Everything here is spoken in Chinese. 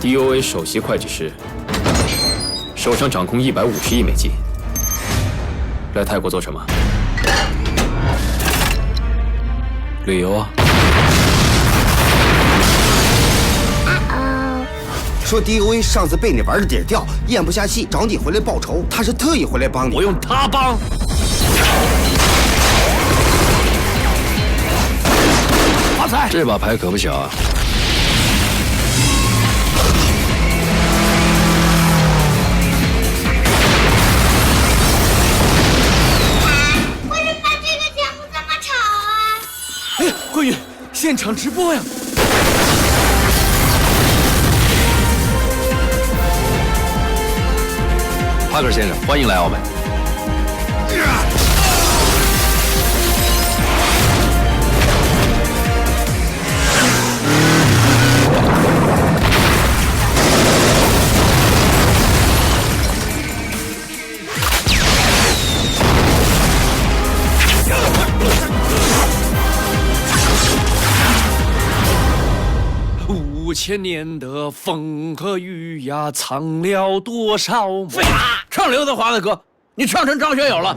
DOA 首席会计师，手上掌控150亿美金，来泰国做什么？旅游啊。说 DOA 上次被你玩的底掉，咽不下气，找你回来报仇。他是特意回来帮你。我用他帮。发财！这把牌可不小啊。为什么这个节目这么吵啊？哎，慧宇，现场直播呀！帕克先生，欢迎来澳门。5000年的风和雨呀，藏了多少梦？废话，唱刘德华的歌，你唱成张学友了。